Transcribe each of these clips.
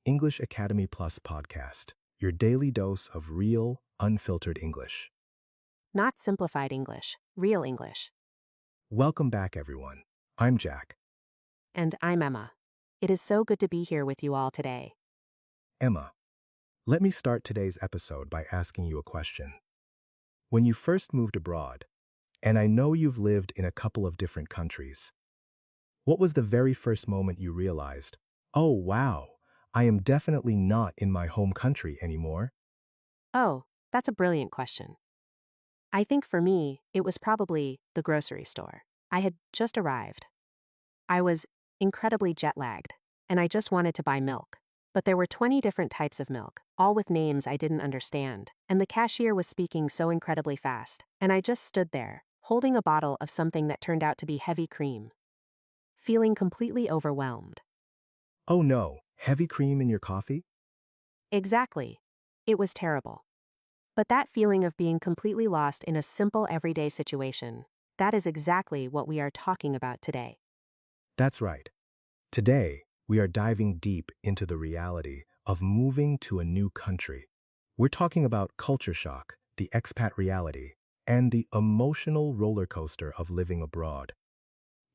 English Academy Plus podcast, your daily dose of real, unfiltered English. Not simplified English, real English. Welcome back, everyone. I'm Jack. And I'm Emma. It is so good to be here with you all today. Emma, let me start today's episode by asking you a question. When you first moved abroad, and I know you've lived in a couple of different countries, what was the very first moment you realized, oh wow, I am definitely not in my home country anymore? Oh, that's a brilliant question. I think for me, it was probably the grocery store. I had just arrived. I was incredibly jet-lagged, and I just wanted to buy milk. But there were 20 different types of milk, all with names I didn't understand, and the cashier was speaking so incredibly fast, and I just stood there, holding a bottle of something that turned out to be heavy cream, feeling completely overwhelmed. Oh no, heavy cream in your coffee? Exactly. It was terrible. But that feeling of being completely lost in a simple everyday situation, that is exactly what we are talking about today. That's right. Today, we are diving deep into the reality of moving to a new country. We're talking about culture shock, the expat reality, and the emotional roller coaster of living abroad.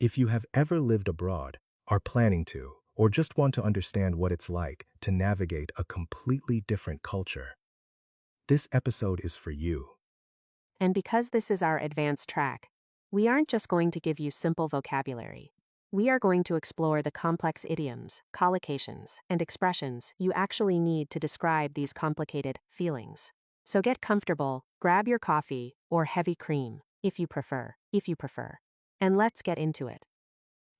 If you have ever lived abroad, are planning to, or just want to understand what it's like to navigate a completely different culture, this episode is for you. And because this is our advanced track, we aren't just going to give you simple vocabulary. We are going to explore the complex idioms, collocations, and expressions you actually need to describe these complicated feelings. So get comfortable, grab your coffee or heavy cream, if you prefer, and let's get into it.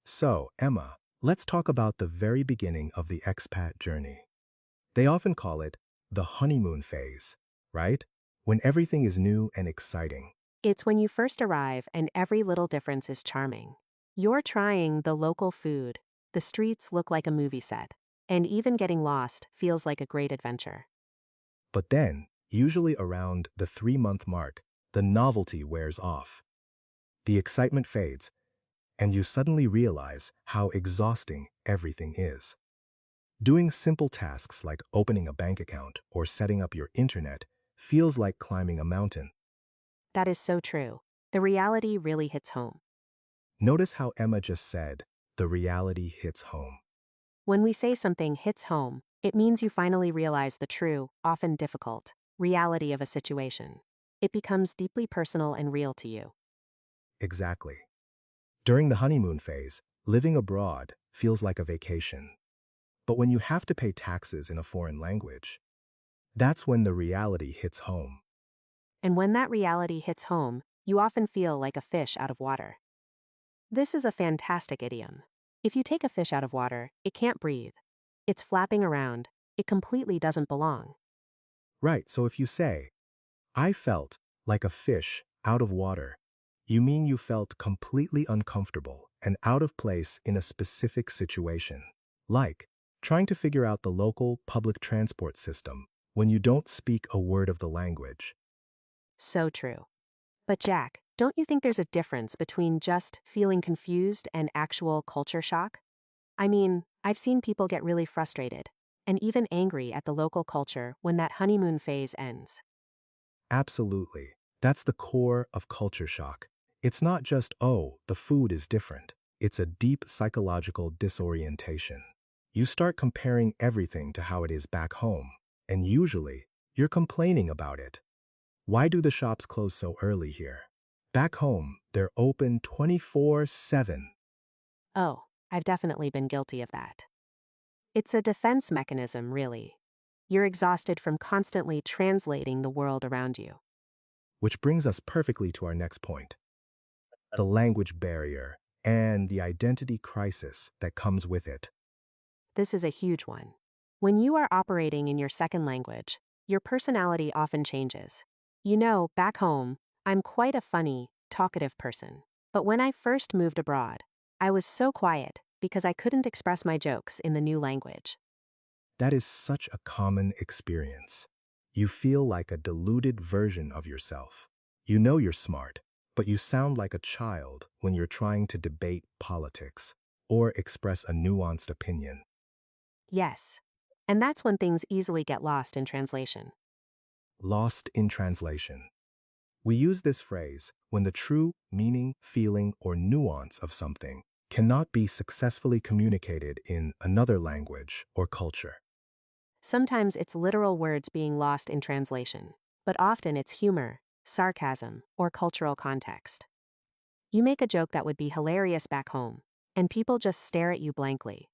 So, Emma, let's talk about the very beginning of the expat journey. They often call it the honeymoon phase, right? When everything is new and exciting. It's when you first arrive and every little difference is charming. You're trying the local food, the streets look like a movie set, and even getting lost feels like a great adventure. But then, usually around the 3-month mark, the novelty wears off. The excitement fades, and you suddenly realize how exhausting everything is. Doing simple tasks like opening a bank account or setting up your internet feels like climbing a mountain. That is so true. The reality really hits home. Notice how Emma just said, the reality hits home. When we say something hits home, it means you finally realize the true, often difficult, reality of a situation. It becomes deeply personal and real to you. Exactly. During the honeymoon phase, living abroad feels like a vacation. But when you have to pay taxes in a foreign language, that's when the reality hits home. And when that reality hits home, you often feel like a fish out of water. This is a fantastic idiom. If you take a fish out of water, it can't breathe. It's flapping around. It completely doesn't belong. Right, so if you say, I felt like a fish out of water, you mean you felt completely uncomfortable and out of place in a specific situation, like trying to figure out the local public transport system when you don't speak a word of the language. So true. But Jack, don't you think there's a difference between just feeling confused and actual culture shock? I mean, I've seen people get really frustrated and even angry at the local culture when that honeymoon phase ends. Absolutely. That's the core of culture shock. It's not just, oh, the food is different. It's a deep psychological disorientation. You start comparing everything to how it is back home, and usually, you're complaining about it. Why do the shops close so early here? Back home, they're open 24/7. Oh, I've definitely been guilty of that. It's a defense mechanism, really. You're exhausted from constantly translating the world around you. Which brings us perfectly to our next point, the language barrier and the identity crisis that comes with it. This is a huge one. When you are operating in your second language, your personality often changes. You know, back home, I'm quite a funny, talkative person. But when I first moved abroad, I was so quiet because I couldn't express my jokes in the new language. That is such a common experience. You feel like a diluted version of yourself. You know you're smart, but you sound like a child when you're trying to debate politics or express a nuanced opinion. Yes, And that's when things easily get lost in translation. Lost in translation. We use this phrase when the true meaning, feeling, or nuance of something cannot be successfully communicated in another language or culture. Sometimes it's literal words being lost in translation, but often it's humor, sarcasm, or cultural context. You make a joke that would be hilarious back home, and people just stare at you blankly.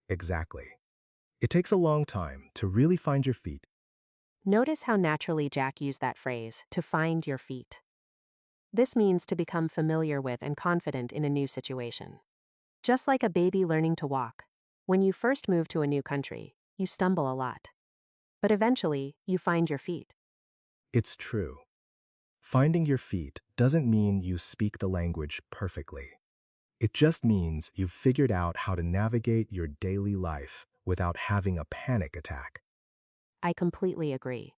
Exactly. It takes a long time to really find your feet. Notice how naturally Jack used that phrase, to find your feet. This means to become familiar with and confident in a new situation. Just like a baby learning to walk. When you first move to a new country, you stumble a lot. But eventually, you find your feet. It's true. Finding your feet doesn't mean you speak the language perfectly. It just means you've figured out how to navigate your daily life without having a panic attack. I completely agree.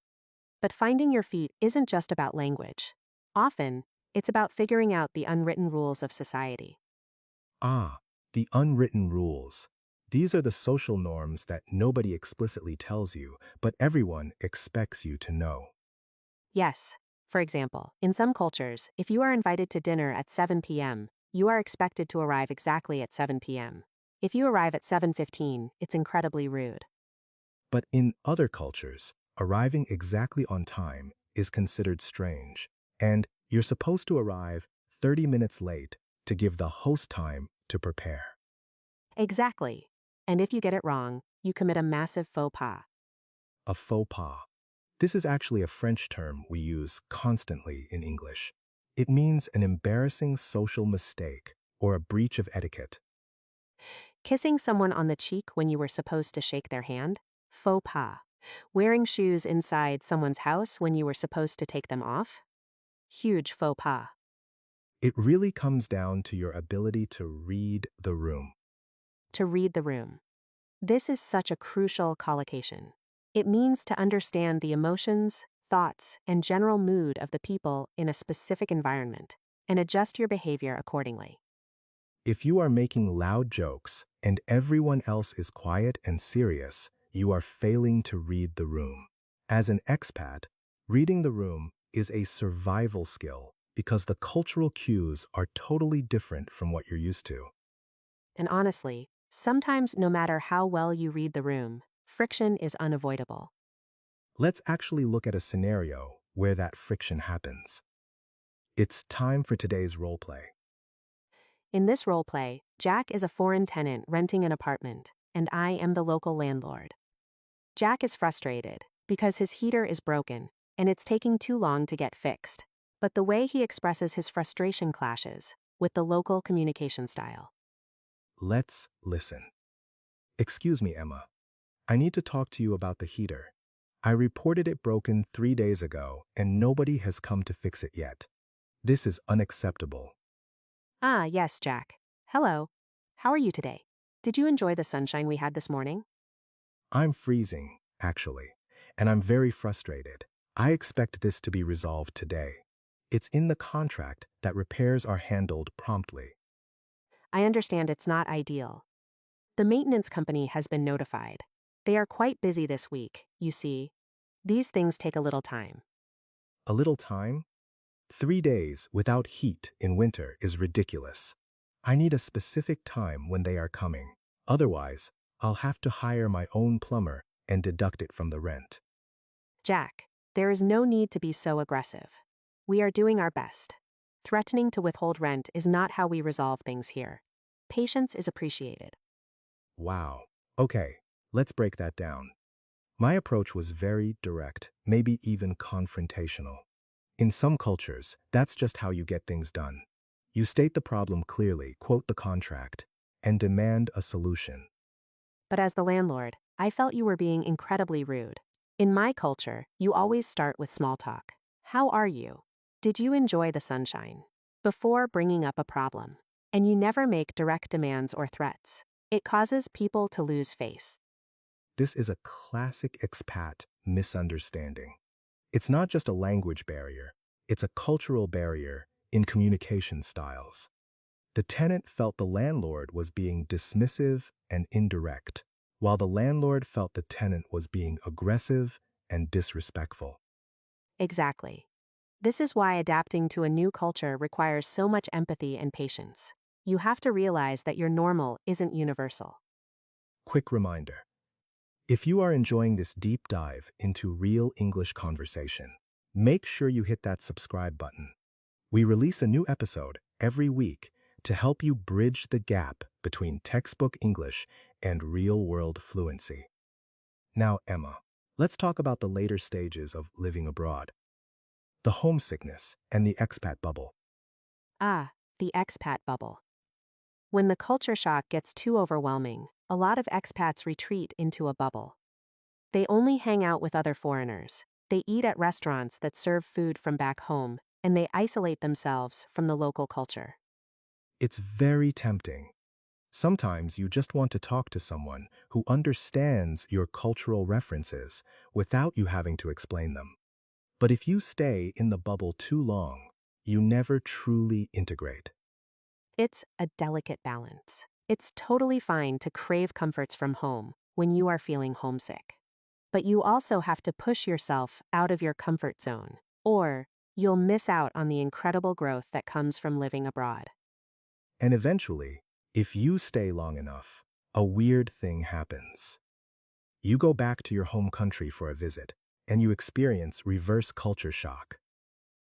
But finding your feet isn't just about language. Often, it's about figuring out the unwritten rules of society. Ah, the unwritten rules. These are the social norms that nobody explicitly tells you, but everyone expects you to know. Yes, for example, in some cultures, if you are invited to dinner at 7 p.m., you are expected to arrive exactly at 7 p.m. If you arrive at 7:15, it's incredibly rude. But in other cultures, arriving exactly on time is considered strange, and you're supposed to arrive 30 minutes late to give the host time to prepare. Exactly. And if you get it wrong, you commit a massive faux pas. A faux pas. This is actually a French term we use constantly in English. It means an embarrassing social mistake or a breach of etiquette. Kissing someone on the cheek when you were supposed to shake their hand? Faux pas. Wearing shoes inside someone's house when you were supposed to take them off? Huge faux pas. It really comes down to your ability to read the room. To read the room. This is such a crucial collocation. It means to understand the emotions, thoughts, and general mood of the people in a specific environment, and adjust your behavior accordingly. If you are making loud jokes and everyone else is quiet and serious, you are failing to read the room. As an expat, reading the room is a survival skill because the cultural cues are totally different from what you're used to. And honestly, sometimes no matter how well you read the room, friction is unavoidable. Let's actually look at a scenario where that friction happens. It's time for today's role play. In this role play, Jack is a foreign tenant renting an apartment, and I am the local landlord. Jack is frustrated because his heater is broken and it's taking too long to get fixed. But the way he expresses his frustration clashes with the local communication style. Let's listen. Excuse me, Emma. I need to talk to you about the heater. I reported it broken 3 days ago, and nobody has come to fix it yet. This is unacceptable. Ah, yes, Jack. Hello. How are you today? Did you enjoy the sunshine we had this morning? I'm freezing, actually, and I'm very frustrated. I expect this to be resolved today. It's in the contract that repairs are handled promptly. I understand it's not ideal. The maintenance company has been notified. They are quite busy this week, you see. These things take a little time. A little time? 3 days without heat in winter is ridiculous. I need a specific time when they are coming. Otherwise, I'll have to hire my own plumber and deduct it from the rent. Jack, there is no need to be so aggressive. We are doing our best. Threatening to withhold rent is not how we resolve things here. Patience is appreciated. Wow. Okay, let's break that down. My approach was very direct, maybe even confrontational. In some cultures, that's just how you get things done. You state the problem clearly, quote the contract, and demand a solution. But as the landlord, I felt you were being incredibly rude. In my culture, you always start with small talk. How are you? Did you enjoy the sunshine? Before bringing up a problem. And you never make direct demands or threats. It causes people to lose face. This is a classic expat misunderstanding. It's not just a language barrier, it's a cultural barrier in communication styles. The tenant felt the landlord was being dismissive and indirect, while the landlord felt the tenant was being aggressive and disrespectful. Exactly. This is why adapting to a new culture requires so much empathy and patience. You have to realize that your normal isn't universal. Quick reminder. If you are enjoying this deep dive into real English conversation, make sure you hit that subscribe button. We release a new episode every week to help you bridge the gap between textbook English and real-world fluency. Now, Emma, let's talk about the later stages of living abroad. The homesickness and the expat bubble. Ah, the expat bubble. When the culture shock gets too overwhelming, a lot of expats retreat into a bubble. They only hang out with other foreigners. They eat at restaurants that serve food from back home, and they isolate themselves from the local culture. It's very tempting. Sometimes you just want to talk to someone who understands your cultural references without you having to explain them. But if you stay in the bubble too long, you never truly integrate. It's a delicate balance. It's totally fine to crave comforts from home when you are feeling homesick. But you also have to push yourself out of your comfort zone, or you'll miss out on the incredible growth that comes from living abroad. And eventually, if you stay long enough, a weird thing happens. You go back to your home country for a visit, and you experience reverse culture shock.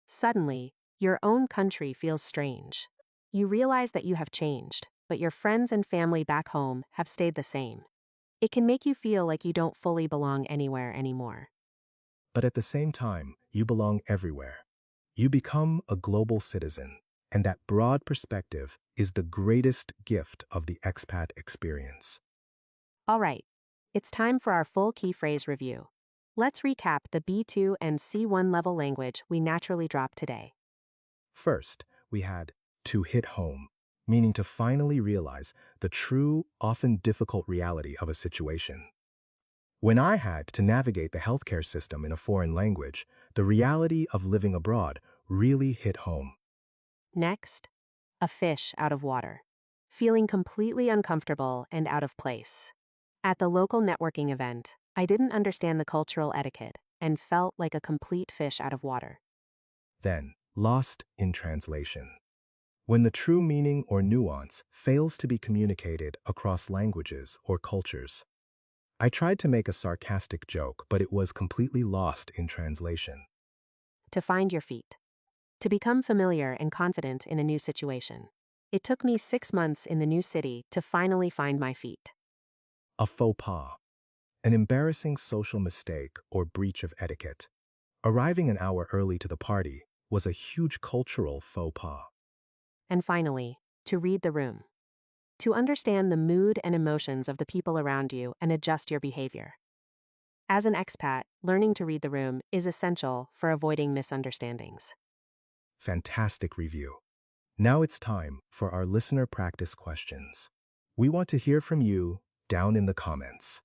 Suddenly, your own country feels strange. You realize that you have changed, but your friends and family back home have stayed the same. It can make you feel like you don't fully belong anywhere anymore. But at the same time, you belong everywhere. You become a global citizen, and that broad perspective is the greatest gift of the expat experience. All right, it's time for our full key phrase review. Let's recap the B2 and C1 level language we naturally dropped today. First, we had to hit home, meaning to finally realize the true, often difficult reality of a situation. When I had to navigate the healthcare system in a foreign language, the reality of living abroad really hit home. Next, a fish out of water, feeling completely uncomfortable and out of place. At the local networking event, I didn't understand the cultural etiquette and felt like a complete fish out of water. Then, lost in translation. When the true meaning or nuance fails to be communicated across languages or cultures. I tried to make a sarcastic joke, but it was completely lost in translation. To find your feet. To become familiar and confident in a new situation. It took me 6 months in the new city to finally find my feet. A faux pas, an embarrassing social mistake or breach of etiquette. Arriving an hour early to the party was a huge cultural faux pas. And finally, to read the room. To understand the mood and emotions of the people around you and adjust your behavior. As an expat, learning to read the room is essential for avoiding misunderstandings. Fantastic review. Now it's time for our listener practice questions. We want to hear from you down in the comments.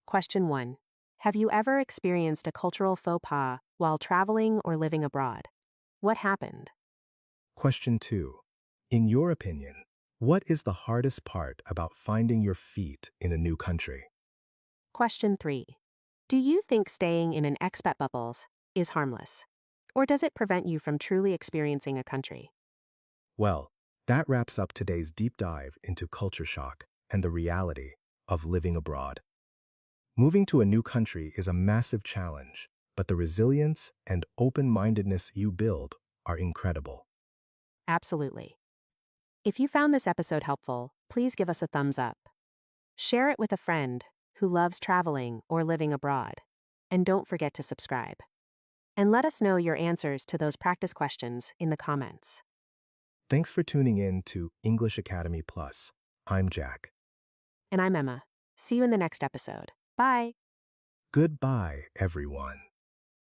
Question 1. Have you ever experienced a cultural faux pas while traveling or living abroad? What happened? Question 2. In your opinion, what is the hardest part about finding your feet in a new country? Question 3. Do you think staying in an expat bubbles is harmless? Or does it prevent you from truly experiencing a country? Well, that wraps up today's deep dive into culture shock and the reality of living abroad. Moving to a new country is a massive challenge, but the resilience and open-mindedness you build are incredible. Absolutely. If you found this episode helpful, please give us a thumbs up. Share it with a friend who loves traveling or living abroad. And don't forget to subscribe. And let us know your answers to those practice questions in the comments. Thanks for tuning in to English Academy Plus. I'm Jack. And I'm Emma. See you in the next episode. Bye. Goodbye, everyone.